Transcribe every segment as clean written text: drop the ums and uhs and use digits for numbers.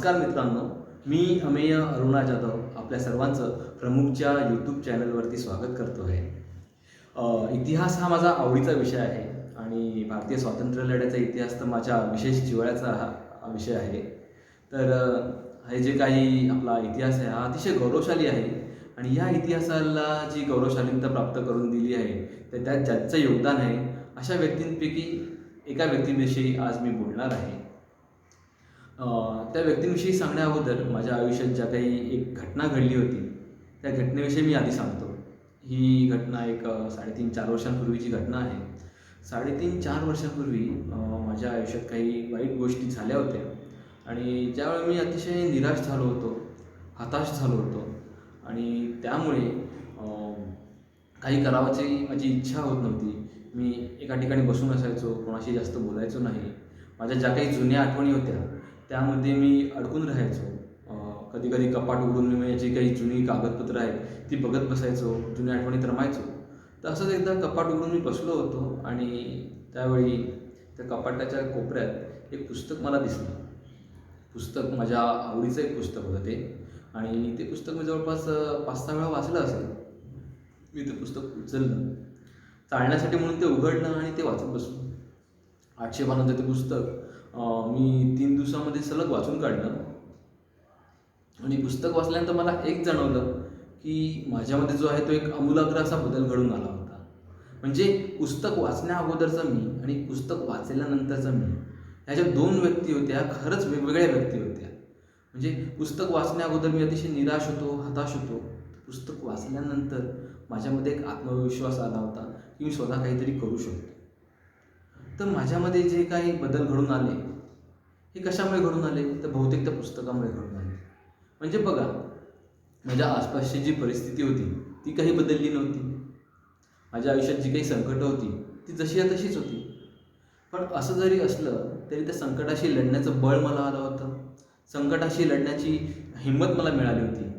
नमस्कार मित्रांनो, मी अमेय अरुणा जाधव आपल्या सर्वांचं प्रमुखच्या यूट्यूब चॅनलवरती स्वागत करतो आहे. इतिहास हा माझा आवडीचा विषय आहे आणि भारतीय स्वातंत्र्य लढ्याचा इतिहास तर माझ्या विशेष जिव्हाळ्याचा हा विषय आहे. तर हे जे काही आपला इतिहास आहे हा अतिशय गौरवशाली आहे आणि या इतिहासाला जी गौरवशालीनता प्राप्त करून दिली आहे तर त्यात ज्यांचं योगदान आहे अशा व्यक्तींपैकी एका व्यक्तीविषयी आज मी बोलणार आहे. त्या व्यक्तींविषयी सांगण्या अगोदर माझ्या आयुष्यात ज्या काही एक घटना घडली होती त्या घटनेविषयी मी आधी सांगतो. ही घटना एक 3.5-4 वर्षांपूर्वीची घटना आहे. 3.5-4 वर्षांपूर्वी माझ्या आयुष्यात काही वाईट गोष्टी झाल्या होत्या आणि ज्यावेळी मी अतिशय निराश झालो होतो, हताश झालो होतो आणि त्यामुळे काही करावाची माझी इच्छा होत नव्हती. मी एका ठिकाणी बसून असायचो, कोणाशी जास्त बोलायचो नाही. माझ्या ज्या काही जुन्या आठवणी होत्या त्यामध्ये मी अडकून राहायचो. कधी कधी कपाट उघडून मी माझी काही जुनी कागदपत्रं आहेत ती बघत बसायचो, जुन्या आठवणीत रमायचो. तर असंच एकदा कपाट उघडून मी बसलो होतो आणि त्यावेळी त्या कपाटाच्या कोपऱ्यात एक पुस्तक मला दिसलं. पुस्तक माझ्या आवडीचं एक पुस्तक होतं ते आणि ते पुस्तक मी जवळपास 5-6 वेळा वाचलं असेल. मी ते पुस्तक उचललं, चालण्यासाठी म्हणून ते उघडलं आणि ते वाचत बसलो. 800 पानांचं ते पुस्तक मी 3 दिवसामध्ये सलग वाचून काढलं आणि पुस्तक वाचल्यानंतर मला एक जाणवलं की माझ्यामध्ये जो आहे तो एक आमूलाग्र असा बदल घडून आला होता. म्हणजे पुस्तक वाचण्या अगोदरचा मी आणि पुस्तक वाचल्यानंतरचा मी ह्याच्या 2 व्यक्ती होत्या, खरंच वेगवेगळ्या व्यक्ती होत्या. म्हणजे पुस्तक वाचण्या अगोदर मी अतिशय निराश होतो, हताश होतो. पुस्तक वाचल्यानंतर माझ्यामध्ये एक आत्मविश्वास आला होता की मी स्वतः काहीतरी करू शकतो. तर माझ्यामध्ये जे काही बदल घडून आले हे कशामुळे घडून आले तर बहुतेक त्या पुस्तकामुळे घडून आले. म्हणजे बघा, माझ्या आसपासची जी परिस्थिती होती ती काही बदलली नव्हती. माझ्या आयुष्यात जी काही संकटं होती ती जशी आहे तशीच होती. पण असं जरी असलं तरी त्या संकटाशी लढण्याचं बळ मला आलं होतं, संकटाशी लढण्याची हिंमत मला मिळाली होती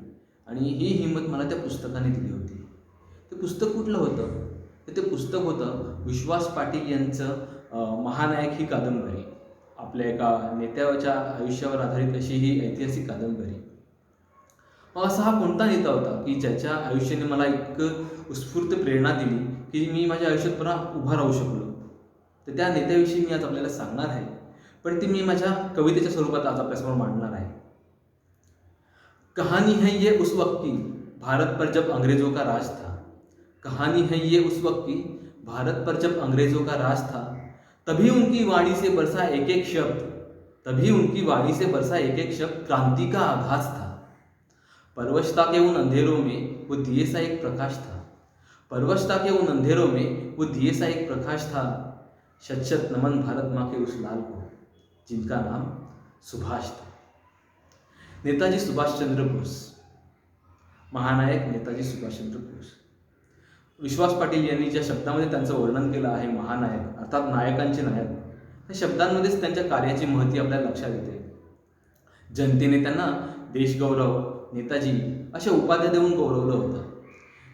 आणि ही हिंमत मला त्या पुस्तकाने दिली होती. ते पुस्तक कुठलं होतं तर ते पुस्तक होतं विश्वास पाटील यांचं महानायक ही कादंबरी. आपल्या एका नेत्याच्या आयुष्यावर आधारित अशी ही ऐतिहासिक कादंबरी. मग असा हा कोणता नेता होता की ज्याच्या आयुष्याने मला इतकं उत्स्फूर्त प्रेरणा दिली की मी माझ्या आयुष्यात पुन्हा उभा राहू शकलो. तर त्या नेत्याविषयी मी आज आपल्याला सांगणार आहे, पण ती मी माझ्या कवितेच्या स्वरूपात आज आपल्यासमोर मांडणार आहे. कहानी है ये उस वक्त की भारत पर जब अंग्रेजों का राज था. कहानी है ये उस वक्त की भारत पर जब अंग्रेजों का राज था. तभी उनकी वाणी से बरसा एक एक शब्द, तभी उनकी वाणी से बरसा एक एक शब्द क्रांति का आभास था. परवशता के उन अंधेरों में वो दिए सा एक प्रकाश था. परवशता के उन अंधेरों में वो दिए सा एक प्रकाश था. शत शत नमन भारत माँ के उस लाल को जिनका नाम सुभाष था. नेताजी सुभाषचंद्र बोस, महानायक नेताजी सुभाषचंद्र बोस. विश्वास पाटील यांनी ज्या शब्दामध्ये त्यांचं वर्णन केलं आहे महानायक अर्थात नायकांचे नायक, त्या शब्दांमध्येच त्यांच्या कार्याची महती आपल्याला लक्षात येते. जनतेने त्यांना देशगौरव, नेताजी अशा उपाध्या देऊन गौरवलं होतं.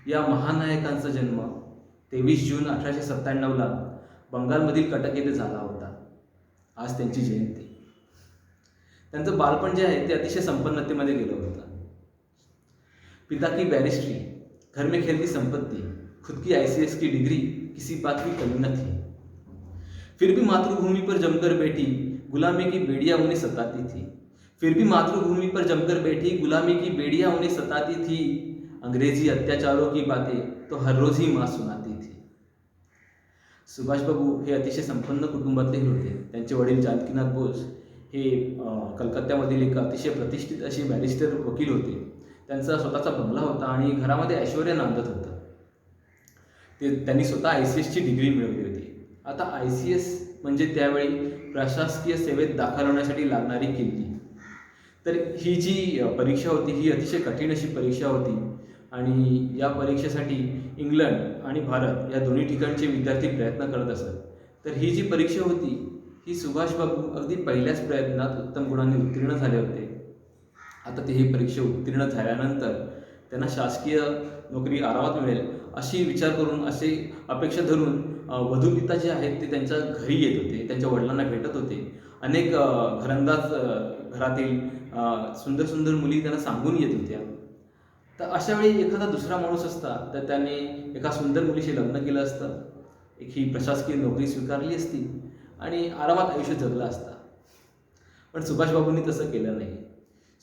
या महानायकांचा जन्म 23 जून 1897ला बंगालमधील कटक येथे झाला होता. आज त्यांची जयंती. त्यांचं बालपण जे आहे ते अतिशय संपन्नतेमध्ये गेलं होतं. पिता की बैरिस्ट्री, घर में खेलती संपत्ति, खुद की ICS की डिग्री किसी बात की कमी न थी. फिर भी मातृभूमि पर जमकर बैठी गुलामी की बेड़ियां उन्हें सताती थी. फिर भी मातृभूमि पर जमकर बैठी गुलामी की बेड़ियां उन्हें सताती थी. अंग्रेजी अत्याचारों की बातें तो हर रोज ही माँ सुनाती थी. सुभाषबाबू हे अतिशय संपन्न कुटुंबातले होते. त्यांचे वडील जानकीनाथ बोस हे कलकत्त्यामधील एक अतिशय प्रतिष्ठित असे बॅरिस्टर वकील होते. त्यांचा स्वतःचा बंगला होता आणि घरामध्ये ऐश्वर्य नांदत होतं. त्यांनी स्वतः ICSची डिग्री मिळवली होती. आता ICS म्हणजे त्यावेळी प्रशासकीय सेवेत दाखल होण्यासाठी लागणारी किल्ली. तर ही जी परीक्षा होती ही अतिशय कठीण अशी परीक्षा होती आणि या परीक्षेसाठी इंग्लंड आणि भारत या दोन्ही ठिकाणचे विद्यार्थी प्रयत्न करत असत. तर ही जी परीक्षा होती ही सुभाषबाबू अगदी पहिल्याच प्रयत्नात उत्तम गुणांनी उत्तीर्ण झाले होते. आता ते ही परीक्षा उत्तीर्ण झाल्यानंतर त्यांना शासकीय नोकरी आरामात मिळेल अशी विचार करून, असे अपेक्षा धरून वधूपिता जे आहेत ते त्यांच्या घरी येत होते, त्यांच्या वडिलांना भेटत होते. अनेक घरंदाज घरातील सुंदर सुंदर मुली त्यांना सांगून येत होत्या. तर अशा वेळी एखादा दुसरा माणूस असता तर त्याने एका सुंदर मुलीशी लग्न केलं असतं, एक ही प्रशासकीय नोकरी स्वीकारली असती आणि आरामात आयुष्य जगलं असतं. पण सुभाषबाबूंनी तसं केलं नाही.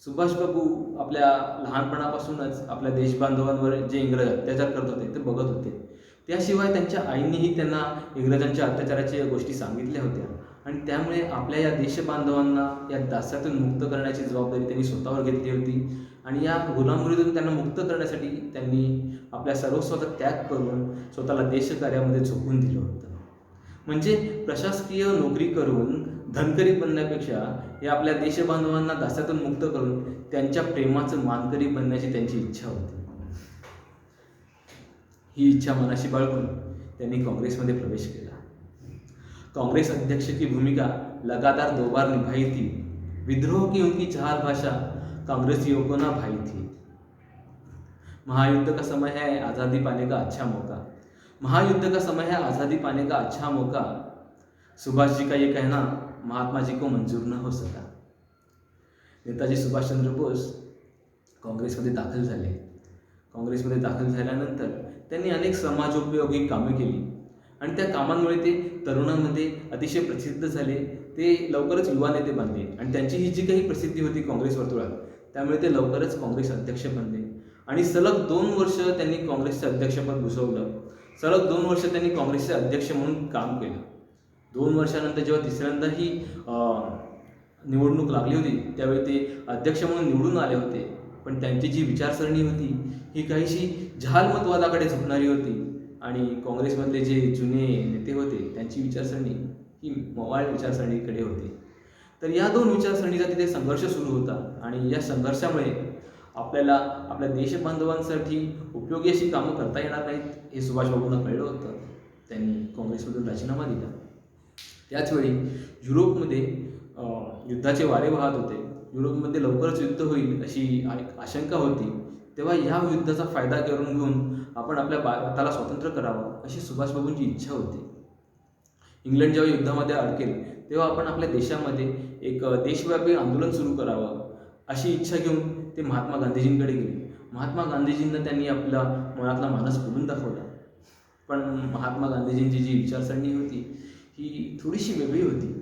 सुभाषबाबू आपल्या लहानपणापासूनच आपल्या देशबांधवांवर जे इंग्रज अत्याचार करत होते ते बघत होते. त्याशिवाय त्यांच्या आईंनीही त्यांना इंग्रजांच्या अत्याचाराच्या गोष्टी सांगितल्या होत्या आणि त्यामुळे आपल्या या देशबांधवांना या दास्यातून मुक्त करण्याची जबाबदारी त्यांनी स्वतःवर घेतली होती आणि या गुलामगिरीतून त्यांना मुक्त करण्यासाठी त्यांनी आपल्या सर्वस्वाचा त्याग करून स्वतःला देशकार्यामध्ये झोकून दिलं होतं. म्हणजे प्रशासकीय नोकरी करून धनकरी बनण्यापेक्षा हे आपल्या देशबांधवांना दास्यातून मुक्त करून त्यांच्या प्रेमाचं मानकरी बनण्याची त्यांची इच्छा होती. ही इच्छा मनाशी बाळगून त्यांनी काँग्रेसमध्ये प्रवेश केला. कांग्रेस अध्यक्ष की भूमिका लगातार 2 बार निभाई थी. विद्रोह की उनकी 4 भाषा कांग्रेसियों को ना भाई थी. महायुद्ध का समय है आज़ादी पाने का अच्छा मौका. महायुद्ध का समय है आज़ादी पाने का अच्छा मौका. सुभाष जी का ये कहना महात्मा जी को मंजूर न हो सका. नेताजी सुभाषचंद्र बोस काँग्रेसमध्ये दाखल झाले. काँग्रेसमध्ये दाखल झाल्यानंतर त्यांनी अनेक समाजोपयोगी कामे केली आणि त्या कामांमुळे ते तरुणांमध्ये अतिशय प्रसिद्ध झाले. ते लवकरच युवा नेते बनले आणि त्यांची ही जी काही प्रसिद्धी होती काँग्रेस वर्तुळात त्यामुळे ते लवकरच काँग्रेस अध्यक्ष बनले आणि सलग 2 वर्ष त्यांनी काँग्रेसचे अध्यक्षपद भूषवलं. सलग 2 वर्ष त्यांनी काँग्रेसचे अध्यक्ष म्हणून काम केलं. 2 वर्षानंतर जेव्हा तिसऱ्यांदा ही निवडणूक लागली होती त्यावेळी ते अध्यक्ष म्हणून निवडून आले होते. पण त्यांची जी विचारसरणी होती ही काहीशी जहालमतवादाकडे झुकणारी होती आणि काँग्रेसमधले जे जुने नेते होते त्यांची विचारसरणी ही मवाळ विचारसरणीकडे होती. तर या 2 विचारसरणीचा तिथे संघर्ष सुरू होता आणि या संघर्षामुळे आपल्याला आपल्या देशबांधवांसाठी उपयोगी अशी कामं करता येणार नाहीत हे सुभाषबाबूंना कळलं होतं. त्यांनी काँग्रेसमधून राजीनामा दिला. त्याचवेळी युरोपमध्ये युद्धाचे वारे वाहत होते. युरोपमध्ये लवकरच युद्ध होईल अशी आशंका होती. तेव्हा या युद्धाचा फायदा करून घेऊन आपण आपल्या भारताला स्वतंत्र करावं अशी सुभाषबाबूंची इच्छा होती. इंग्लंड जेव्हा युद्धामध्ये अडकेल तेव्हा आपण आपल्या देशामध्ये एक देशव्यापी आंदोलन सुरू करावं अशी इच्छा घेऊन ते महात्मा गांधीजींकडे गेले. महात्मा गांधीजींना त्यांनी आपला मनातला मानस बोलून दाखवला. पण महात्मा गांधीजींची जी विचारसरणी होती ही थोडीशी वेगळी होती.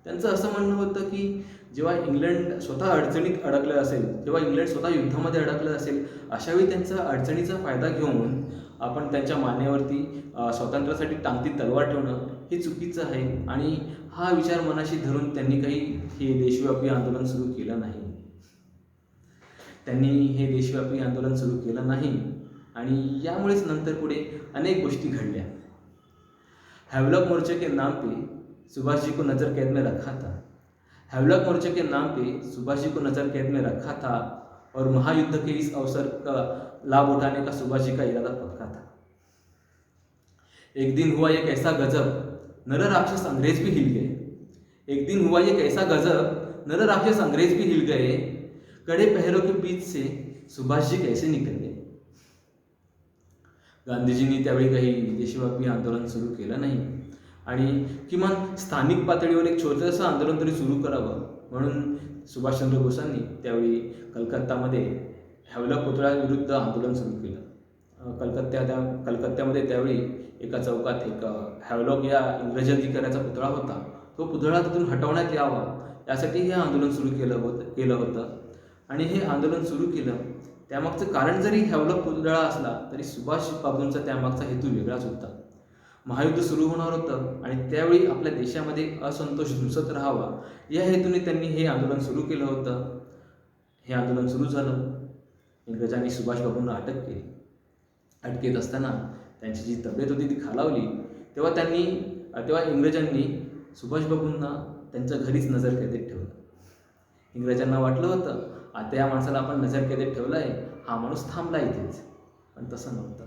त्यांचं असं म्हणणं होतं की जेव्हा इंग्लंड स्वतः अडचणीत अडकलं असेल, जेव्हा इंग्लंड स्वतः युद्धामध्ये अडकलं असेल अशावेळी त्यांचा अडचणीचा फायदा घेऊन आपण त्यांच्या मानेवरती स्वातंत्र्यासाठी टांगती तलवार ठेवणं हे चुकीचं आहे आणि हा विचार मनाशी धरून त्यांनी काही हे देशव्यापी आंदोलन सुरू केलं नाही. त्यांनी हे देशव्यापी आंदोलन सुरू केलं नाही आणि यामुळेच नंतर पुढे अनेक गोष्टी घडल्या. हैवलक मोर्चे के नाम पे सुभाष जी को नज़र कैद में रखा था. हैवलक मोर्चे के नाम पे सुभाष जी को नज़र कैद में रखा था और महायुद्ध के इस अवसर का लाभ उठाने का सुभाष जी का इरादा पक्का था. एक दिन हुआ एक ऐसा गजब नर राक्षस अंग्रेज भी हिल गए. एक दिन हुआ एक ऐसा गजब नर राक्षस अंग्रेज भी हिल गए. कड़े पहरों के बीच से सुभाष जी कैसे निकल गए. गांधीजींनी त्यावेळी काही देशव्यापी आंदोलन सुरू केलं नाही आणि किमान स्थानिक पातळीवर एक छोटंसं आंदोलन तरी सुरू करावं म्हणून सुभाषचंद्र बोसांनी त्यावेळी कलकत्तामध्ये हैवलक पुतळ्याविरुद्ध आंदोलन सुरू केलं. कलकत्त्यामध्ये त्यावेळी एका चौकात एक हैवलक या इंग्रजी अधिकाऱ्याचा पुतळा होता. तो पुतळा तिथून हटवण्यात यावा यासाठी हे आंदोलन सुरू केलं होतं आणि हे आंदोलन सुरू केलं. त्यामागचं कारण जरी हैवलक पुतळा असला तरी सुभाष बाबूंचा त्यामागचा हेतू वेगळाच होता. महायुद्ध सुरू होणार होतं आणि त्यावेळी आपल्या देशामध्ये असंतोष धुसत राहावा या हेतूने त्यांनी हे आंदोलन सुरू केलं होतं. हे आंदोलन सुरू झालं. इंग्रजांनी सुभाषबाबूंना अटक केली. अटकेत असताना त्यांची जी तब्येत होती ती खालावली. तेव्हा इंग्रजांनी सुभाषबाबूंना त्यांच्या घरीच नजरकैदेत ठेवलं. इंग्रजांना वाटलं होतं आता या माणसाला आपण नजरकैदेत ठेवलं आहे, हा माणूस थांबला इथेच. पण तसं नव्हतं.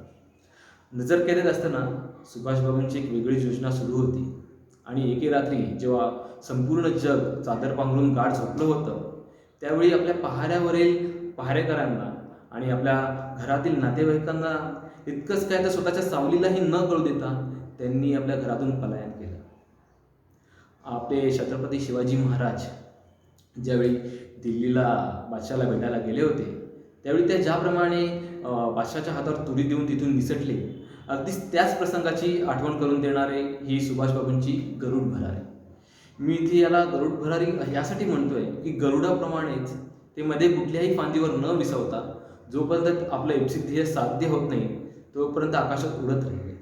नजरकैदेत असताना सुभाषबाबूंची एक वेगळी योजना सुरू होती आणि एके रात्री जेव्हा संपूर्ण जग चादर पांघरून गाढ झोपलं होतं त्यावेळी आपल्या पहाऱ्यावरील पहारेकरांना आणि आपल्या घरातील नातेवाईकांना इतकंच काय तर स्वतःच्या सावलीलाही न कळू देता त्यांनी आपल्या घरातून पलायन केलं. आपले छत्रपती शिवाजी महाराज ज्यावेळी दिल्लीला बादशाला भेटायला गेले होते, त्यावेळी ते ज्याप्रमाणे बादशाच्या हातावर तुरी देऊन तिथून निसटले, अगदीच त्याच प्रसंगाची आठवण करून देणारे ही सुभाषबाबूंची गरुड भरारी. मी इथे याला गरुड भरारी यासाठी म्हणतोय की गरुडाप्रमाणेच ते मध्ये कुठल्याही फांदीवर न विसवता जोपर्यंत आपलं इप्सित ध्येय साध्य होत नाही तोपर्यंत आकाशात उडत राहिले.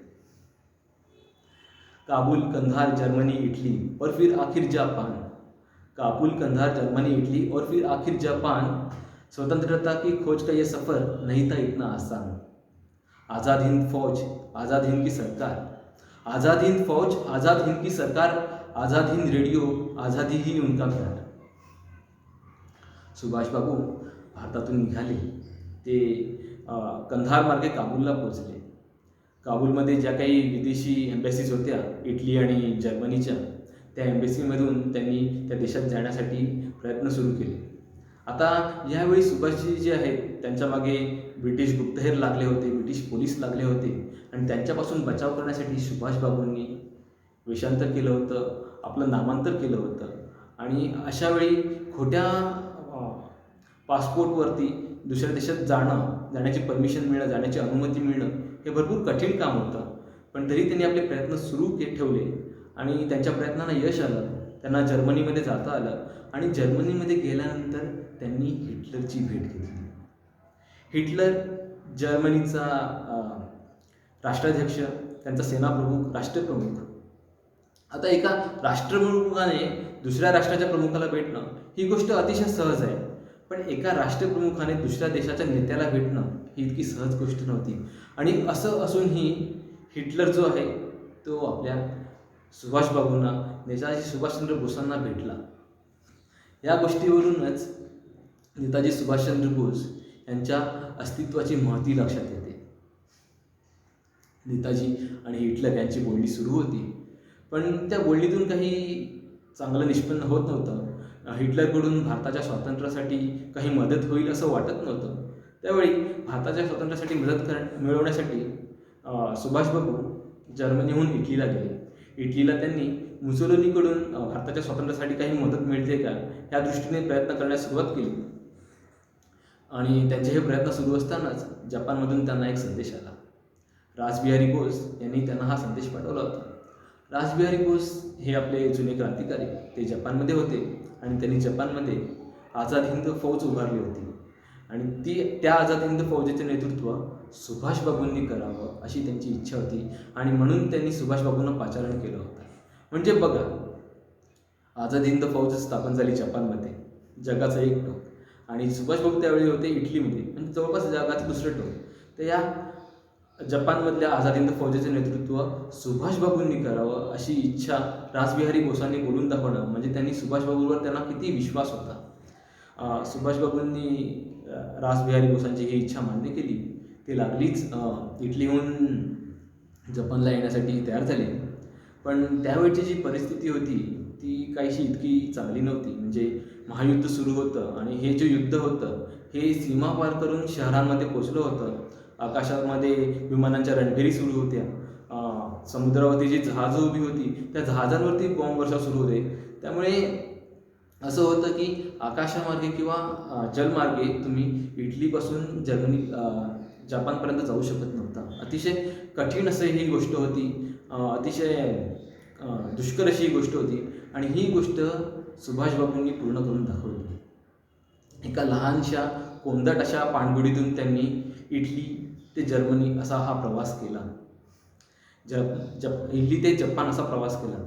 काबुल, कंधार, जर्मनी, इटली और फिर आखिर Japan. Kabul, Kandahar, Germany, Italy और फिर आखिर जापान. स्वतंत्रता की खोज का ये सफ़र नहीं था इतना आसान. आज़ाद हिंद फौज, आज़ाद हिंद की सरकार, आज़ाद हिंद फौज, आज़ाद हिंद की सरकार, आज़ाद हिंद रेडिओ, आज़ादी ही उनका प्यार. सुभाषबाबू भारतातून निघाले. ते कंधार मार्गे काबूलला पोहोचले. काबूलमध्ये ज्या काही विदेशी एम्बॅसीज होत्या इटली आणि जर्मनीच्या, त्या एम्बॅसीमधून त्यांनी त्या देशात जाण्यासाठी प्रयत्न सुरू केले. आता यावेळी सुभाषजी जे आहेत त्यांच्या मागे ब्रिटिश गुप्तहेर लागले होते, ब्रिटिश पोलीस लागले होते आणि त्यांच्यापासून बचाव करण्यासाठी सुभाषबाबूंनी वेषांतर केलं होतं, आपलं नामांतर केलं होतं. आणि अशावेळी खोट्या पासपोर्टवरती दुसऱ्या देशात जाण्याची परमिशन मिळणं, जाण्याची अनुमती मिळणं हे भरपूर कठीण काम होतं. पण तरी त्यांनी आपले प्रयत्न सुरू ठेवले आणि त्यांच्या प्रयत्नांना यश आलं. त्यांना जर्मनीमध्ये जाता आलं आणि जर्मनीमध्ये गेल्यानंतर त्यांनी हिटलरची भेट घेतली. हिटलर जर्मनीचा राष्ट्राध्यक्ष, त्यांचा सेनाप्रमुख, राष्ट्रप्रमुख. आता एका राष्ट्रप्रमुखाने दुसऱ्या राष्ट्राच्या प्रमुखाला भेटणं ही गोष्ट अतिशय सहज आहे, पण एका राष्ट्रप्रमुखाने दुसऱ्या देशाच्या नेत्याला भेटणं ही इतकी सहज गोष्ट नव्हती. आणि असं असूनही हिटलर जो आहे तो आपल्या सुभाषबाबूंना, नेताजी सुभाषचंद्र बोसांना भेटला. या गोष्टीवरूनच नेताजी सुभाषचंद्र बोस यांच्या अस्तित्वाची महती लक्षात येते. नेताजी आणि हिटलर यांची बोलणी सुरू होती, पण त्या बोलणीतून काही चांगलं निष्पन्न होत नव्हतं. हिटलरकडून भारताच्या स्वातंत्र्यासाठी काही मदत होईल असं वाटत नव्हतं. त्यावेळी भारताच्या स्वातंत्र्यासाठी मदत मिळवण्यासाठी सुभाषबाबू जर्मनीहून इटलीला गेले. इटलीला त्यांनी मुसोलिनीकडून भारताच्या स्वातंत्र्यासाठी काही मदत मिळते का या दृष्टीने प्रयत्न करण्यास सुरुवात केली. आणि त्यांचे हे प्रयत्न सुरू असतानाच जपानमधून त्यांना एक संदेश आला. रासबिहारी बोस यांनी त्यांना हा संदेश पाठवला होता. रासबिहारी बोस हे आपले जुने क्रांतिकारी, ते जपानमध्ये होते आणि त्यांनी जपानमध्ये आझाद हिंद फौज उभारली होती आणि त्या आझाद हिंद फौजेचे नेतृत्व सुभाषबाबूंनी करावं अशी त्यांची इच्छा होती आणि म्हणून त्यांनी सुभाषबाबूंना पाचारण केलं होतं. म्हणजे बघा, आझाद हिंद फौज स्थापन झाली जपानमध्ये, जगाचं एक टोक, आणि सुभाषबाबू त्यावेळी होते इटलीमध्ये, म्हणजे जवळपास जगाचं दुसरं टोक. तर या जपानमधल्या आझाद हिंद फौजेचे नेतृत्व सुभाषबाबूंनी करावं अशी इच्छा रासबिहारी बोसांनी बोलून दाखवणं म्हणजे त्यांनी सुभाषबाबूंवर त्यांना किती विश्वास होता. सुभाषबाबूंनी रासबिहारी बोसांची ही इच्छा मान्य केली. ते लागलीच इटलीहून जपानला येण्यासाठी तयार झाले. पण त्यावेळची जी परिस्थिती होती ती काहीशी इतकी चांगली नव्हती. म्हणजे महायुद्ध सुरू होतं आणि हे जे युद्ध होतं हे सीमा पार करून शहरांमध्ये पोचलं होतं. आकाशामध्ये विमानांच्या रणफेरी सुरू होत्या. समुद्रावरती जी जहाजं उभी होती त्या जहाजांवरती बॉम्बवर्षाव सुरू होते. त्यामुळे असं होतं की आकाशामार्गे किंवा जलमार्गे तुम्ही इटलीपासून जपानपर्यंत जाऊ शकत नव्हता. अतिशय कठीण असं ही गोष्ट होती, अतिशय दुष्कर अशी ही गोष्ट होती आणि ही गोष्ट सुभाषबाबूंनी पूर्ण करून दाखवली. एका लहानशा कोंदट अशा पाणबुडीतून त्यांनी इटली ते जर्मनी असा हा प्रवास केला. इटली ते जपान असा प्रवास केला.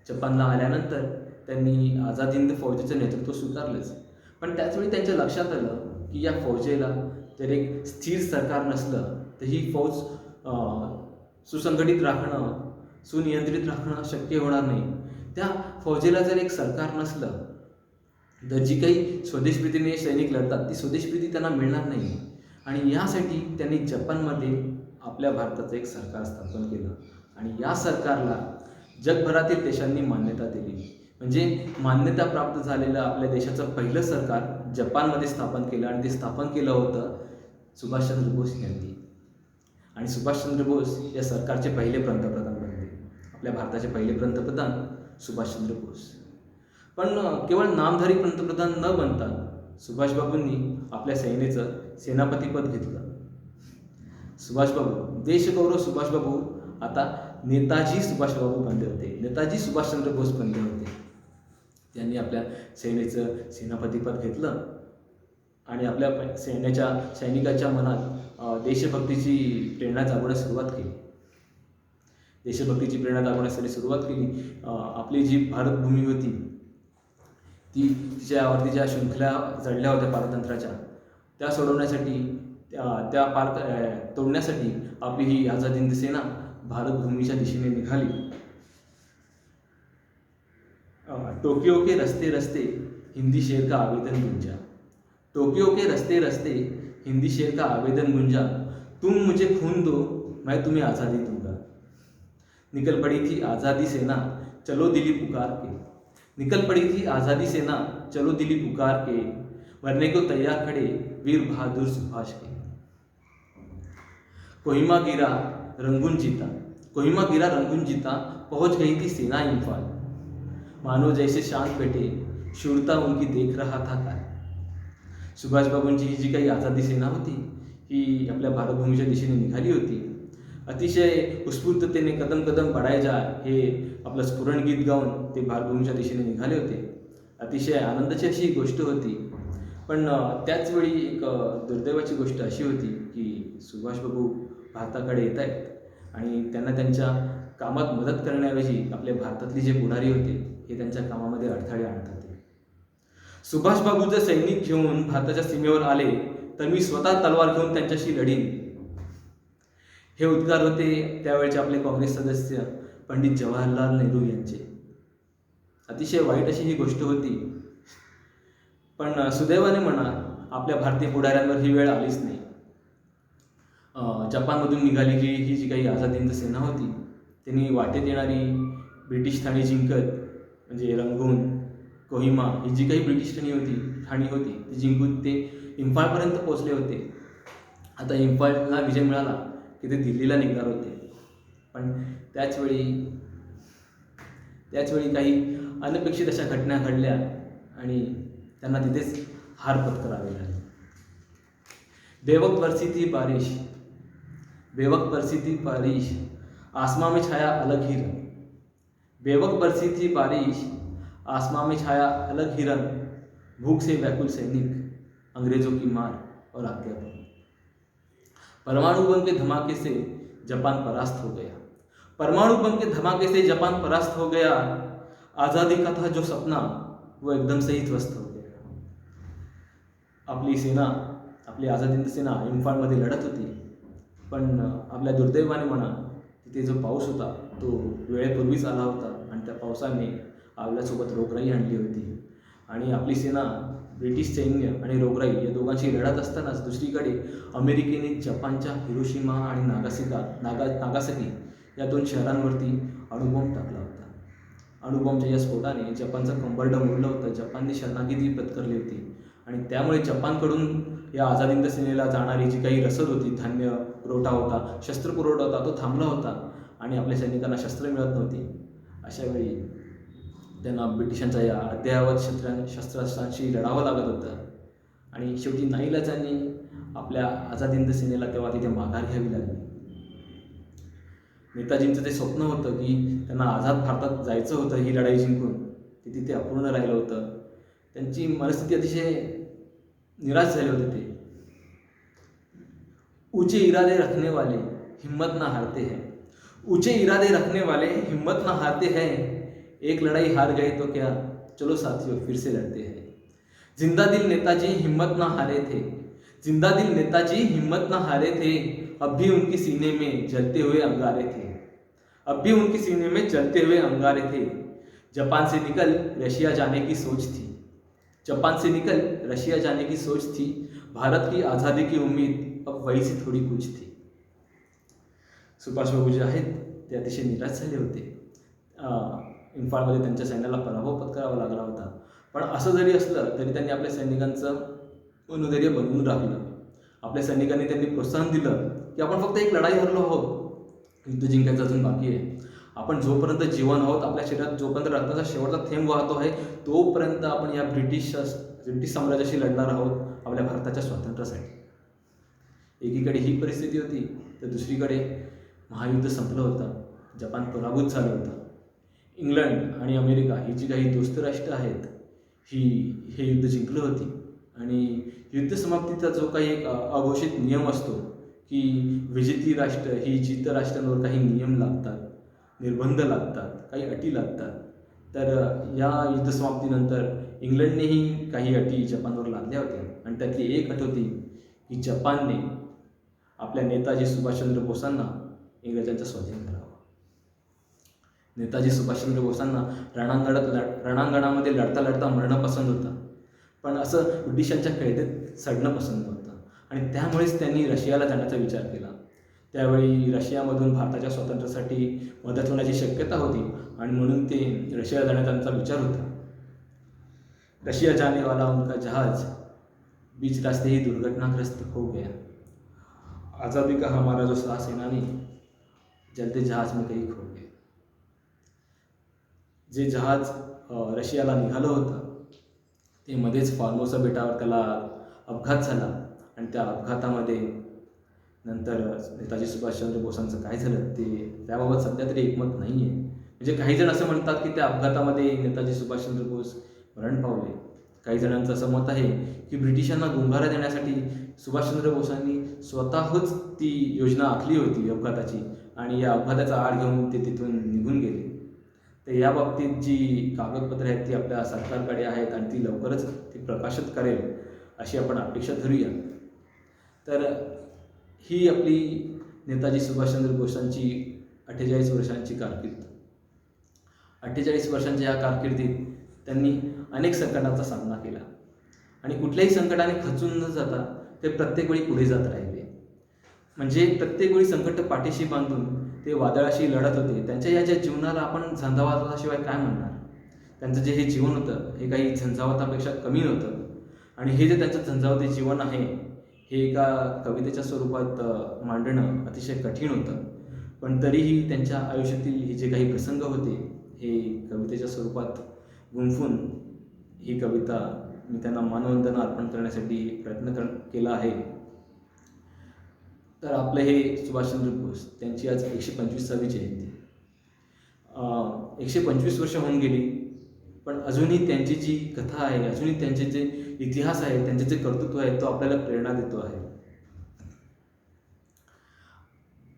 जपानला आल्यानंतर त्यांनी आझाद हिंद फौजेचं नेतृत्व स्वीकारलंच. पण त्याचवेळी त्यांच्या लक्षात आलं की या फौजेला जर एक स्थिर सरकार नसलं तर ही फौज सुसंघटित राखणं, सुनियंत्रित राखणं शक्य होणार नाही. त्या फौजेला जर एक सरकार नसलं तर जी काही स्वदेशप्रीतीने सैनिक लढतात ती स्वदेशप्रीती त्यांना मिळणार नाही. आणि यासाठी त्यांनी जपानमध्ये आपल्या भारताचं एक सरकार स्थापन केलं आणि या सरकारला जगभरातील देशांनी मान्यता दिली. म्हणजे मान्यता प्राप्त झालेलं आपल्या देशाचं पहिलं सरकार जपानमध्ये स्थापन केलं आणि ते स्थापन केलं होतं सुभाषचंद्र बोस यांनी. आणि सुभाषचंद्र बोस या सरकारचे पहिले पंतप्रधान बनले. आपल्या भारताचे पहिले पंतप्रधान सुभाषचंद्र बोस. पण केवळ नामधारी पंतप्रधान न बनता सुभाषबाबूंनी आपल्या सेनेचं सेनापतीपद घेतलं. सुभाषबाबू, देशगौरव सुभाषबाबू आता नेताजी सुभाषबाबू बनले होते. नेताजी सुभाषचंद्र बोस बनले होते. त्यांनी आपल्या सेनेचं सेनापतीपद घेतलं आणि आपल्या सैनिकाच्या मनात देशभक्तीची प्रेरणा जागवण्यास सुरुवात केली. देशभक्तीची प्रेरणा जागवण्यासाठी सुरुवात केली. आपली जी भारतभूमी होती तिच्यावरती ज्या शृंखला जडल्या होत्या पारतंत्र्याच्या, त्या सोडवण्यासाठी तोडण्यासाठी आपली ही आझाद हिंद सेना भारतभूमीच्या दिशेने निघाली. टोक्यो के रस्ते रस्ते हिंदी शेर का आवेदन गुंजा. टोक्यो के रस्ते रस्ते हिंदी शेर का आवेदन गुंजा. तुम मुझे खून दो, मैं तुम्हें आज़ादी दूंगा. निकल पड़ी थी आज़ादी सेना, चलो दिली पुकार के. निकल पड़ी थी आज़ादी सेना, चलो दिली पुकार के. मरने को तैयार खड़े वीर बहादुर सुभाष के. कोहिमा गिरा रंगून जीता, कोहिमा गिरा रंगून जीता. पहुंच गई थी सेना इम्फाल. मानो जैसे शांत बैठे, शूरता उनकी देख रहा था काय. सुभाषबाबूंची ही जी काही आझादी सेना होती ही आपल्या भारतभूमीच्या दिशेने निघाली होती. अतिशय उत्स्फूर्ततेने कदम कदम बढायचा हे आपलं स्फुरणगीत गाऊन ते भारतभूमीच्या दिशेने निघाले होते. अतिशय आनंदाची अशी ही गोष्ट होती. पण त्याचवेळी एक दुर्दैवाची गोष्ट अशी होती की सुभाषबाबू भारताकडे येत आहेत आणि त्यांना त्यांच्या कामात मदत करण्याऐवजी आपल्या भारतातले जे पुढारी होते हे त्यांच्या कामामध्ये अडथळे आणत होते. सुभाषबाबू जर सैनिक घेऊन भारताच्या सीमेवर आले तर मी स्वतः तलवार घेऊन त्यांच्याशी लढीन, हे उद्गार होते त्यावेळेचे आपले काँग्रेस सदस्य पंडित जवाहरलाल नेहरू यांचे. अतिशय वाईट अशी ही गोष्ट होती. पण सुदैवाने म्हणा आपल्या भारतीय पुढाऱ्यांवर ही वेळ आलीच नाही. जपानमधून निघालेली ही जी काही आझाद हिंद सेना होती त्यांनी वाटेत येणारी ब्रिटिश ठाणी जिंकत, म्हणजे रंगून, कोहिमा ही जी काही ब्रिटिश ठाणी होती ती जिंकून ते इम्फाळपर्यंत पोहोचले होते. आता इम्फाळला विजय मिळाला की ते दिल्लीला निघणार होते. पण त्याचवेळी काही अनपेक्षित अशा घटना घडल्या आणि त्यांना तिथेच हार पत्करावी लागली. बेवक्त बरसी थी बारिश, बेवक्त बरसी थी बारिश, आसमां में छाया अलग ही रंग. बेवक्त बरसी थी बारिश, आसमां में छाया अलग ही रंग. भूख से व्याकुल सैनिक, अंग्रेजों की मार और आज्ञा. परमाणु बम के धमाके से जापान परास्त हो गया. परमाणु बम के धमाके से जापान परास्त हो गया. आज़ादी का था जो सपना वो एकदम से ही ध्वस्त हो गया. आपली सेना, आपली आझाद हिंद सेना इम्फाळमध्ये लढत होती. पण आपल्या दुर्दैवाने म्हणा तिथे जो पाऊस होता तो वेळेपूर्वीच आला होता आणि त्या पावसाने आपल्यासोबत रोगराई आणली होती. आणि आपली सेना ब्रिटिश सैन्य आणि रोगराई या दोघांशी लढत असतानाच दुसरीकडे अमेरिकेने जपानच्या हिरोशिमा आणि नागासाकी या 2 शहरांवरती अणुबॉम्ब टाकला होता. अणुबॉम्बच्या या स्फोटाने जपानचं कंबरडं मोडलं होतं. जपानने शरणागती पत्करली होती आणि त्यामुळे जपानकडून या आझाद हिंद सेनेला जाणारी जी काही रसद होती, धान्य पुरवठा होता, शस्त्र पुरवठा होता, तो थांबला होता आणि आपल्या सैनिकांना शस्त्र मिळत नव्हती. अशावेळी त्यांना ब्रिटिशांच्या या अद्ययावत शस्त्रास्त्रांशी लढावं लागत होतं आणि शेवटी नाईलाजांनी आपल्या आझाद हिंद सेनेला तेव्हा तिथे माघार घ्यावी लागली. नेताजींचं ते स्वप्न होतं की त्यांना आझाद भारतात जायचं होतं, ही लढाई जिंकून, ते तिथे अपूर्ण राहिलं होतं. त्यांची मनस्थिती अतिशय निराश झाले होते ते. ऊंचे इरादे रखने वाले हिम्मत ना हारते हैं, ऊंचे इरादे रखने वाले हिम्मत ना हारते हैं. एक लड़ाई हार गए तो क्या, चलो साथियों फिर से लड़ते हैं. जिंदा दिल नेताजी हिम्मत ना हारे थे, जिंदा दिल नेताजी हिम्मत ना हारे थे. अब भी उनके सीने में जलते हुए अंगारे थे, अब भी उनके सीने में जलते हुए अंगारे थे. जापान से निकल रशिया जाने की सोच थी, जापान से निकल रशिया जाने की सोच थी. भारत की आज़ादी की उम्मीद अब वही सी थोड़ी कुछ थी. सुभाषबाबू जे आहेत ते अतिशय निराश झाले होते. इम्फाळमध्ये त्यांच्या सैन्याला पराभव पत्करावा लागला होता. पण असं जरी असलं तरी त्यांनी आपल्या सैनिकांचं मनोधैर्य बनवून राखलं. आपल्या सैनिकांनी त्यांनी प्रोत्साहन दिलं की आपण फक्त एक लढाई हरलो आहोत, युद्ध जिंकायचं अजून बाकी आहे. आपण जोपर्यंत जीवन आहोत, आपल्या शरीरात जोपर्यंत रक्ताचा शेवटचा थेंब वाहतो आहे, तोपर्यंत आपण या ब्रिटिश ब्रिटिश साम्राज्याशी लढणार आहोत आपल्या भारताच्या स्वातंत्र्यासाठी. एकीकडे ही परिस्थिती होती, तर दुसरीकडे महायुद्ध संपलं होतं, जपान पराभूत झालं होतं. इंग्लंड आणि अमेरिका ही जी काही दोस्त राष्ट्र आहेत हे युद्ध जिंकलं होती. आणि युद्ध समाप्तीचा जो काही एक अघोषित नियम असतो की विजेती राष्ट्र ही जित राष्ट्रांवर काही नियम लागतात, निर्बंध लागतात, काही अटी लागतात. तर या युद्ध समाप्तीनंतर इंग्लंडनेही काही अटी जपानवर लादल्या होत्या आणि त्यातली एक अट होती की जपानने आपल्या नेताजी सुभाषचंद्र बोसांना इंग्रजांच्या स्वाधीन करावं. नेताजी सुभाषचंद्र बोसांना रणांगणामध्ये लढता लढता मरणं पसंत होतं, पण असं ब्रिटिशांच्या कैदेत सडणं पसंत नव्हतं. आणि त्यामुळेच त्यांनी रशियाला जाण्याचा विचार केला. त्यावेळी रशियामधून भारताच्या स्वातंत्र्यासाठी मदत होण्याची शक्यता होती आणि म्हणून ते रशियाला जाण्याचा त्यांचा विचार होता. रशिया जाने वाला उनका जहाज बीच रास्ते ही दुर्घटनाग्रस्त हो गया. आज़ादी का हमारा जो सेनानी जलते जहाज में कहीं खो गया. जे जहाज रशियाला निघालं होतं ते मध्येच फॉर्मोसा बेटावर त्याला अपघात झाला आणि त्या अपघातामध्ये नंतर नेताजी सुभाषचंद्र बोसांचं काय झालं त्याबाबत सध्या तरी एकमत नाही आहे. म्हणजे काही जण असं म्हणतात की त्या अपघातामध्ये नेताजी सुभाषचंद्र बोस मरण पावले. काही जणांचं असं मत आहे की ब्रिटिशांना गुंगारा देण्यासाठी सुभाषचंद्र बोसांनी स्वतःच ती योजना आखली होती अपघाताची आणि या अपघाताचा आड घेऊन ते तिथून निघून गेले. तर या बाबतीत जी कागदपत्रे आहेत ती आपल्या सरकारकडे आहेत आणि ती लवकरच ती प्रकाशित करेल अशी आपण अपेक्षा धरूया. तर ही आपली नेताजी सुभाषचंद्र बोसांची 48 वर्षांची कारकीर्द. 48 वर्षांच्या या कारकिर्दीत त्यांनी अनेक संकटांचा सामना केला आणि कुठल्याही संकटाने खचून न जाता ते प्रत्येक वेळी पुढे जात राहिले. म्हणजे प्रत्येक वेळी संकट पाठीशी बांधून ते वादळाशी लढत होते. त्यांच्या या ज्या जीवनाला आपण झंझावाताशिवाय काय म्हणणार. त्यांचं जे हे जीवन होतं हे काही झंझावातापेक्षा कमी नव्हतं. आणि हे जे त्यांचं झंझावते जीवन आहे हे एका कवितेच्या स्वरूपात मांडणं अतिशय कठीण होतं. पण तरीही त्यांच्या आयुष्यातील हे जे काही प्रसंग होते हे कवितेच्या स्वरूपात गुंफून ही कविता मी त्यांना मानवंदना अर्पण करण्यासाठी प्रयत्न केला आहे. तर आपले हे सुभाषचंद्र बोस त्यांची आज 125वी जयंती. 125 वर्ष होऊन गेली, पण अजूनही त्यांची जी कथा आहे, अजूनही त्यांचे जे इतिहास आहे, त्यांचे जे कर्तृत्व आहे तो आपल्याला प्रेरणा देतो आहे.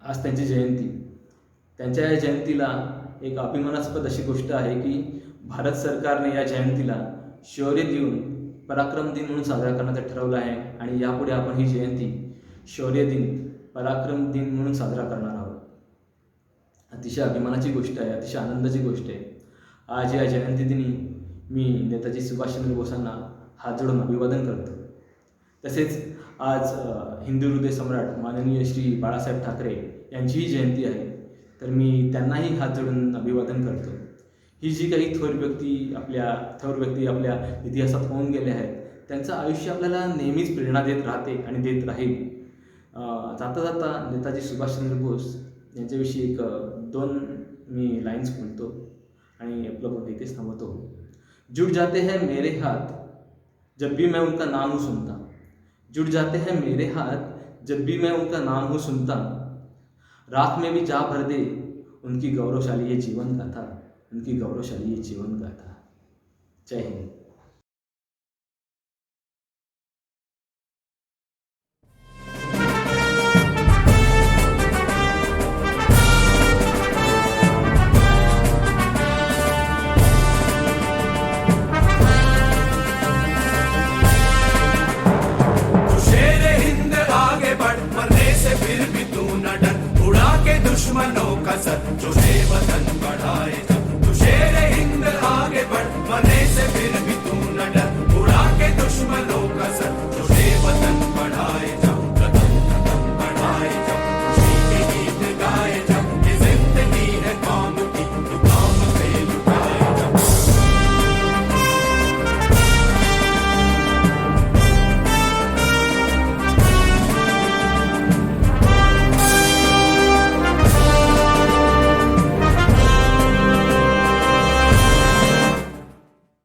आज त्यांची जयंती. त्यांच्या या जयंतीला एक अभिमानास्पद अशी गोष्ट आहे की भारत सरकारने या जयंतीला शौर्य दिन, पराक्रम दिन म्हणून साजरा करण्याचं ठरवलं आहे. आणि यापुढे आपण ही जयंती शौर्य दिन, पराक्रम दिन म्हणून साजरा करणार आहोत. अतिशय अभिमानाची गोष्ट आहे, अतिशय आनंदाची गोष्ट आहे. आज या जयंतीदिनी मी नेताजी सुभाषचंद्र बोसांना हात जोडून अभिवादन करतो. तसेच आज हिंदू हृदय सम्राट माननीय श्री बाळासाहेब ठाकरे यांचीही जयंती आहे. तर मी त्यांनाही हात जोडून अभिवादन करतो. ही जी काही थोर व्यक्ती आपल्या इतिहासात होऊन गेले आहेत त्यांचं आयुष्य आपल्याला नेहमीच प्रेरणा देत राहते आणि देत राहील. जाता जाता नेताजी सुभाषचंद्र बोस यांच्याविषयी 2 मी लाईन्स बोलतो आणि आपलं बोलणं इथेच थांबवतो. जुड़ जाते हैं मेरे हाथ जब भी मैं उनका नाम हूँ सुनता. जुड़ जाते हैं मेरे हाथ जब भी मैं उनका नाम हूँ सुनता. राख में भी जा भर दे उनकी गौरवशाली ये जीवन गाथा, उनकी गौरवशाली ये जीवन गाथा. जय हिंद. फिर भी तू न डर, उड़ा के दुश्मनों